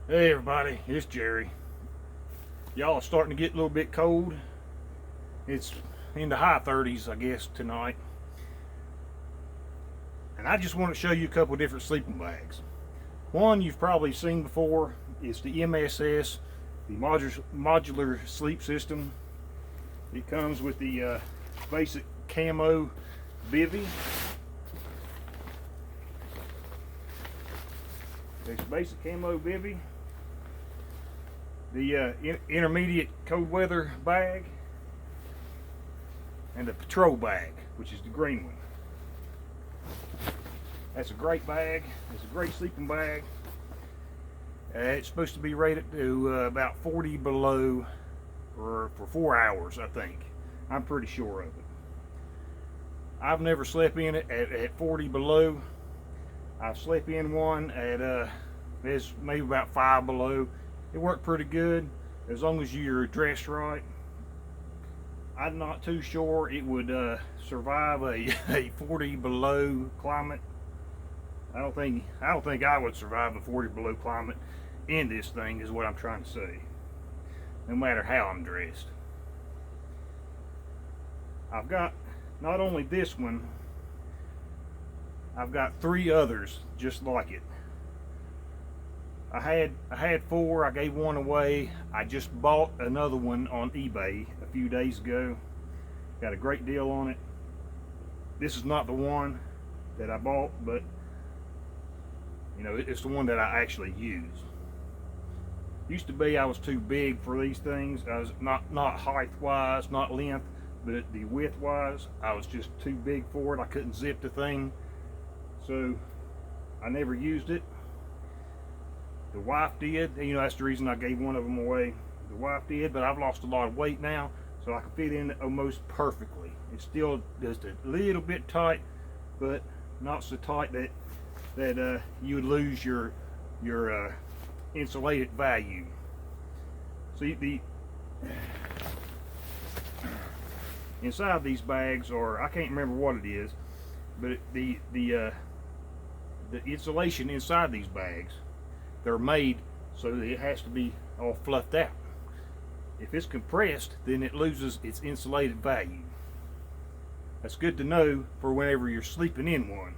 Hey everybody, it's Jerry. Y'all are starting to get a little bit cold. It's in the high 30s, I guess, tonight. And I just want to show you a couple different sleeping bags. One you've probably seen before is the MSS, the modular sleep system. It comes with the basic camo bivy. It's basic camo bivy. The intermediate cold weather bag, and the patrol bag, which is the green one. That's a great bag. It's a great sleeping bag. It's supposed to be rated to about 40 below for 4 hours, I think. I'm pretty sure of it. I've never slept in it at 40 below. I've slept in one at it's maybe about 5 below. It worked pretty good as long as you're dressed right. I'm not too sure it would survive a 40 below climate. I don't think I would survive a 40 below climate in this thing, is what I'm trying to say. No matter how I'm dressed. I've got not only this one, I've got 3 others just like it. I had 4. I gave one away. I just bought another one on eBay a few days ago. Got a great deal on it. This is not the one that I bought, but you know, it's the one that I actually use. Used to be I was too big for these things. I was not height wise, not length, but the width wise, I was just too big for it. I couldn't zip the thing, so I never used it. The wife did, you know, that's the reason I gave one of them away. The wife did, but I've lost a lot of weight now, so I can fit in it almost perfectly. It's still just a little bit tight, but not so tight that you would lose your insulated value. See, the inside these bags, or I can't remember what it is, but the insulation inside these bags, they're made so that it has to be all fluffed out. If it's compressed, then it loses its insulated value. That's good to know for whenever you're sleeping in one.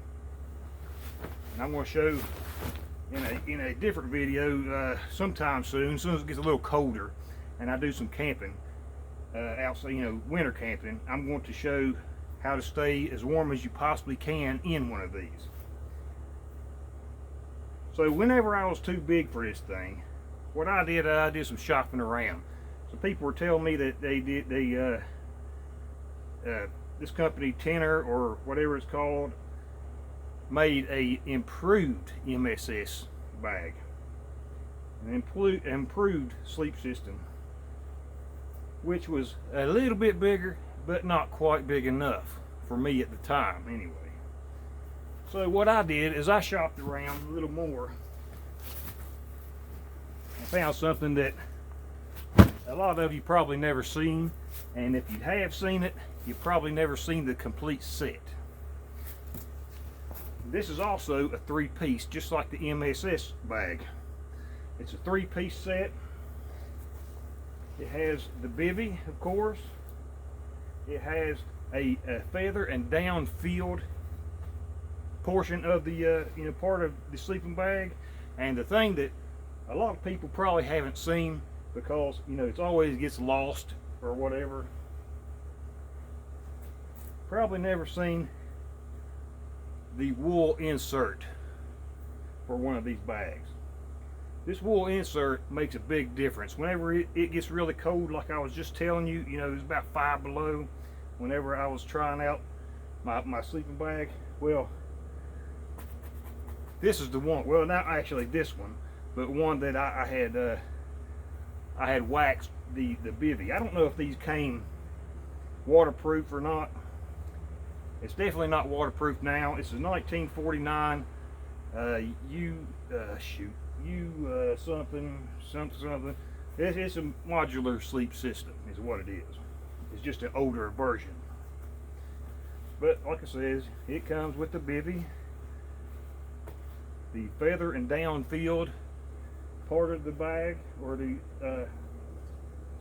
And I'm going to show in a different video sometime soon, as soon as it gets a little colder and I do some camping outside, you know, winter camping, I'm going to show how to stay as warm as you possibly can in one of these. So whenever I was too big for this thing, what I did some shopping around. So people were telling me that this company Tinder, or whatever it's called, made a improved MSS bag, an improved sleep system, which was a little bit bigger, but not quite big enough for me at the time anyway. So what I did is I shopped around a little more. I found something that a lot of you probably never seen, and if you have seen it, you've probably never seen the complete set. This is also a 3-piece, just like the MSS bag. It's a 3-piece set. It has the bivy, of course. It has a feather and down filled portion of the you know, part of the sleeping bag. And the thing that a lot of people probably haven't seen, because you know, it always gets lost or whatever, probably never seen the wool insert for one of these bags. This wool insert makes a big difference. Whenever it gets really cold, like I was just telling you, you know, it was about 5 below whenever I was trying out my sleeping bag. Well, this is the one, well, not actually this one, but one that I had waxed the bivy. I don't know if these came waterproof or not. It's definitely not waterproof now. It's a 1949 something. It's a modular sleep system is what it is. It's just an older version. But like I said, it comes with the bivy, the feather and down filled part of the bag, or the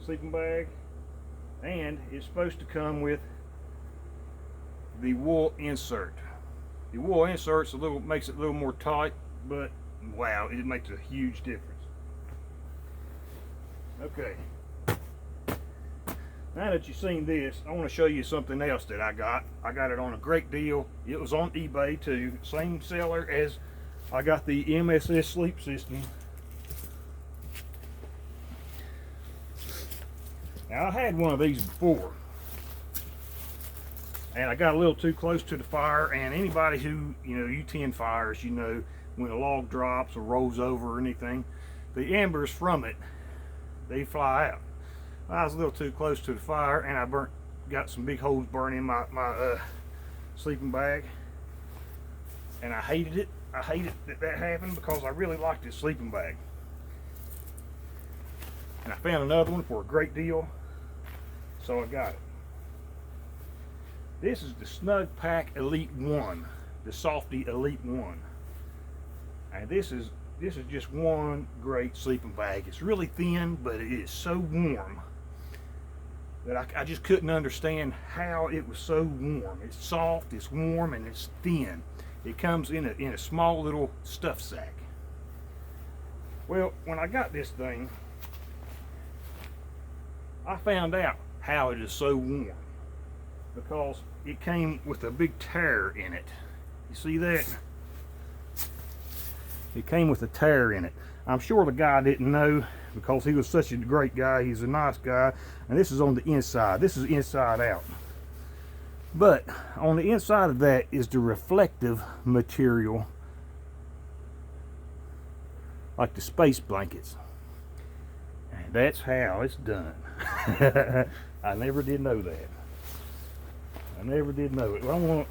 sleeping bag, and it's supposed to come with the wool insert. The wool insert's makes it a little more tight, but wow, it makes a huge difference. Okay, now that you've seen this, I want to show you something else that I got. I got it on a great deal. It was on eBay too, same seller as I got the MSS sleep system. Now, I had one of these before, and I got a little too close to the fire, and anybody who, you tend fires, when a log drops or rolls over or anything, the embers from it, they fly out. I was a little too close to the fire, and I got some big holes burning in my sleeping bag, and I hated it. I hated that happened, because I really liked this sleeping bag. And I found another one for a great deal, so I got it. This is the Snug Pack Elite 1, the Softy Elite 1. And this is just one great sleeping bag. It's really thin, but it is so warm that I just couldn't understand how it was so warm. It's soft, it's warm, and it's thin. It comes in a small little stuff sack. Well, when I got this thing, I found out how it is so warm, because it came with a big tear in it. You see that? It came with a tear in it. I'm sure the guy didn't know, because he was such a great guy. He's a nice guy. And this is on the inside. This is inside out. But on the inside of that is the reflective material, like the space blankets. And that's how it's done. I never did know that. I never did know it. Well, I'm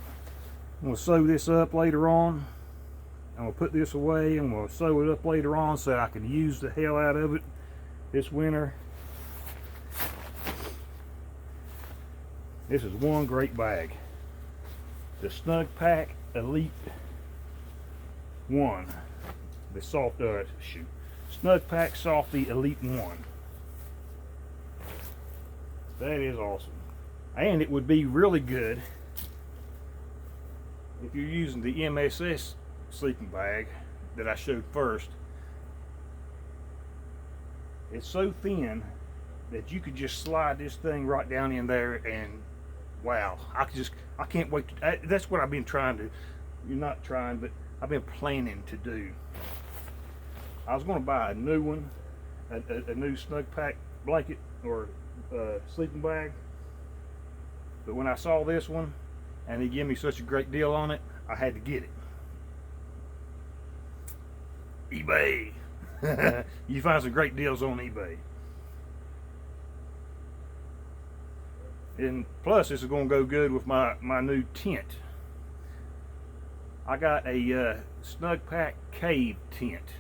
gonna sew this up later on. I'm gonna put this away. I'm gonna sew it up later on so I can use the hell out of it this winter. This is one great bag. The Snug Pack Elite 1. The Snug Pack Softy Elite 1. That is awesome. And it would be really good if you're using the MSS sleeping bag that I showed first. It's so thin that you could just slide this thing right down in there, and wow, I can't wait to, that's what I've been trying to, but I've been planning to do. I was going to buy a new one, a new Snug Pack blanket or sleeping bag, but when I saw this one and he gave me such a great deal on it, I had to get it. eBay. You find some great deals on eBay. And plus, this is going to go good with my new tent. I got a Snug Pack Cave tent,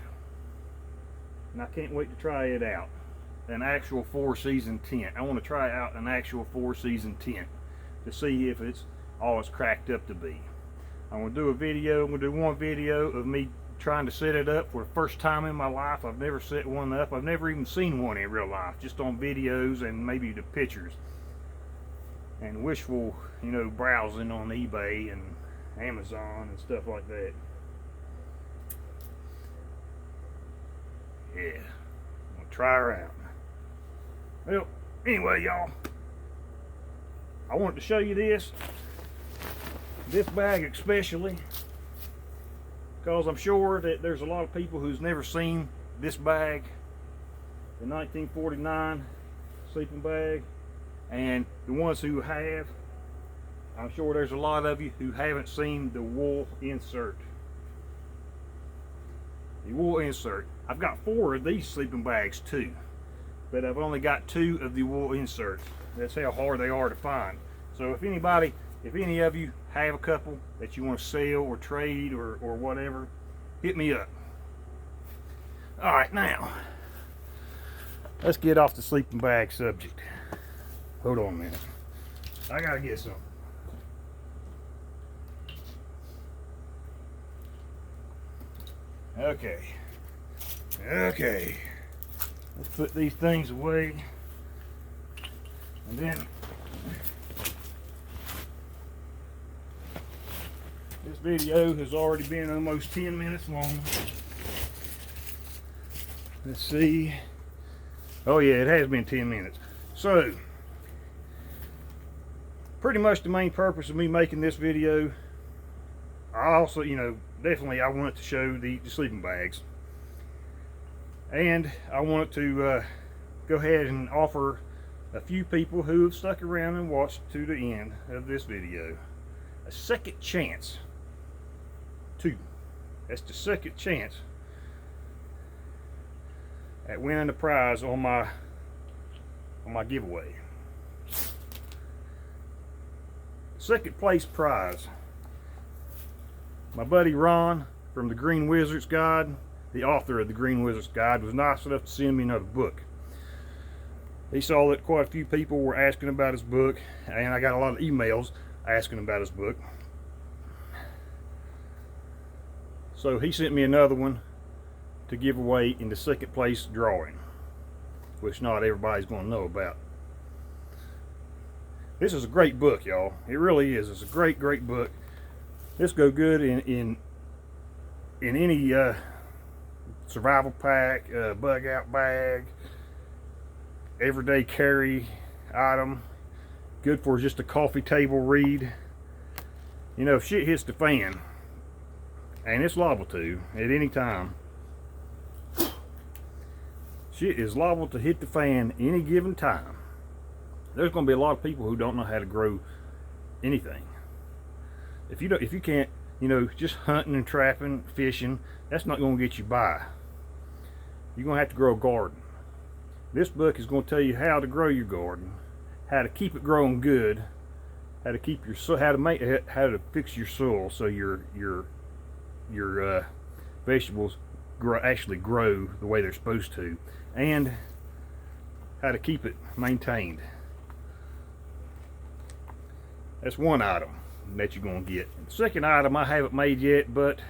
and I can't wait to try it out. An actual 4-season tent. I want to try out an actual 4-season tent to see if it's all it's cracked up to be. I'm going to do a video. I'm going to do one video of me trying to set it up for the first time in my life. I've never set one up. I've never even seen one in real life, just on videos and maybe the pictures. And wishful, browsing on eBay and Amazon and stuff like that. Yeah, I'm gonna try her out. Well, anyway, y'all, I wanted to show you this bag especially, because I'm sure that there's a lot of people who's never seen this bag, the 1949 sleeping bag. And the ones who have, I'm sure there's a lot of you who haven't seen the wool insert. The wool insert. I've got 4 of these sleeping bags too, but I've only got 2 of the wool inserts. That's how hard they are to find. So if any of you have a couple that you want to sell or trade or whatever, hit me up. All right, now let's get off the sleeping bag subject. Hold on a minute. I gotta get some. Okay. Okay, let's put these things away, and then this video has already been almost 10 minutes long. Let's see. Oh yeah, it has been 10 minutes. So, pretty much the main purpose of me making this video, I also, you know, definitely I wanted to show the sleeping bags. And I wanted to go ahead and offer a few people who have stuck around and watched to the end of this video a second chance. That's the second chance at winning the prize on my giveaway. Second place prize. My buddy Ron from the Green Wizard's Guide, the author of the Green Wizard's Guide, was nice enough to send me another book. He saw that quite a few people were asking about his book, and I got a lot of emails asking about his book. So he sent me another one to give away in the second place drawing, which not everybody's going to know about. This is a great book, y'all. It really is. It's a great book. This go good in any survival pack, bug out bag, everyday carry item. Good for just a coffee table read. You know, if shit hits the fan, and it's liable to at any time, shit is liable to hit the fan any given time. There's going to be a lot of people who don't know how to grow anything. If you can't, you know, just hunting and trapping, fishing, that's not going to get you by. You're going to have to grow a garden. This book is going to tell you how to grow your garden, how to keep it growing good, how to keep your soil, how to fix your soil so your vegetables actually grow the way they're supposed to, and how to keep it maintained. That's one item that you're going to get. The second item I haven't made yet, but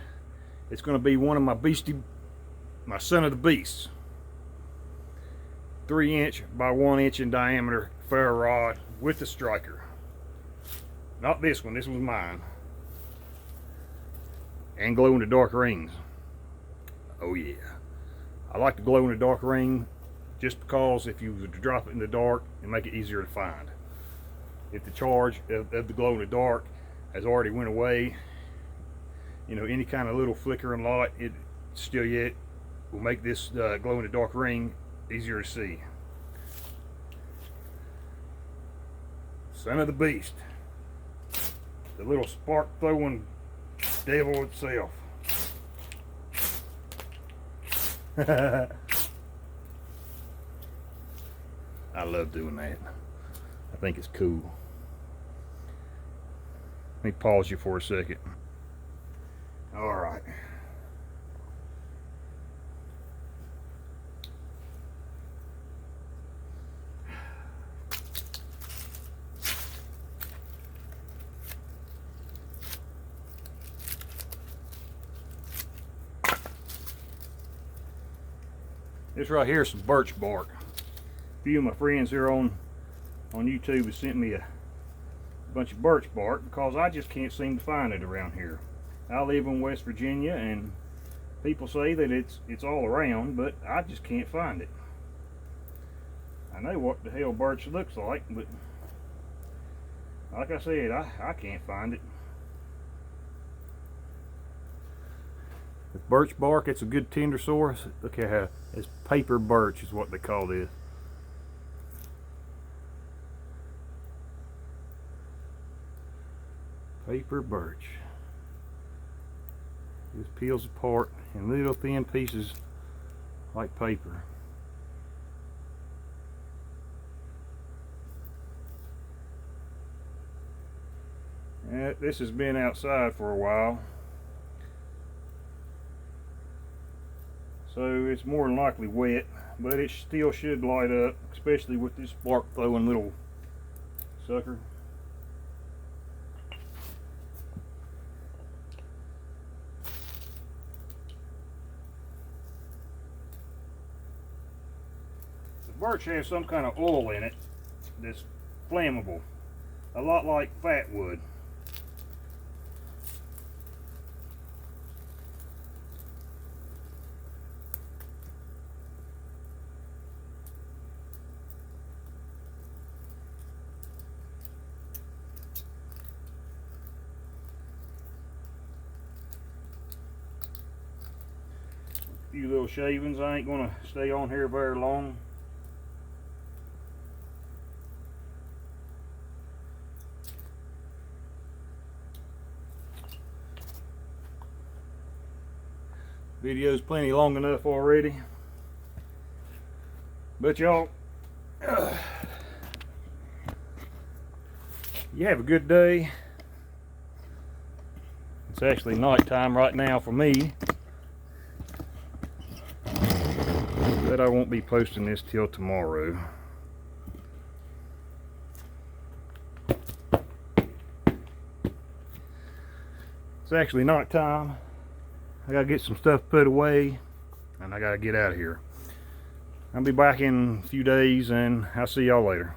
it's going to be one of my Son of the Beasts, 3" by 1" in diameter ferro rod with the striker. Not this one. This one's mine. And glow in the dark rings. Oh yeah, I like the glow in the dark ring just because if you would drop it in the dark, it make it easier to find. If the charge of the glow in the dark has already went away, you know, any kind of little flickering light, it still yet will make this glow in the dark ring easier to see. Son of the Beast, the little spark throwing devil itself. I love doing that. I think it's cool. Let me pause you for a second. All right. This right here is some birch bark. A few of my friends here on YouTube have sent me a bunch of birch bark because I just can't seem to find it around here. I live in West Virginia and people say that it's all around, but I just can't find it. I know what the hell birch looks like, but like I said, I can't find it. With birch bark, it's a good tinder source. Look at how it's paper birch is what they call this. Paper birch. Just peels apart in little thin pieces like paper. This has been outside for a while, so it's more than likely wet, but it still should light up, especially with this spark throwing little sucker. birch has some kind of oil in it that's flammable, a lot like fat wood. Few little shavings. I ain't gonna stay on here very long. Video's plenty long enough already. But y'all, you have a good day. It's actually nighttime right now for me. But I won't be posting this till tomorrow. It's actually nighttime. I gotta get some stuff put away and I gotta get out of here. I'll be back in a few days and I'll see y'all later.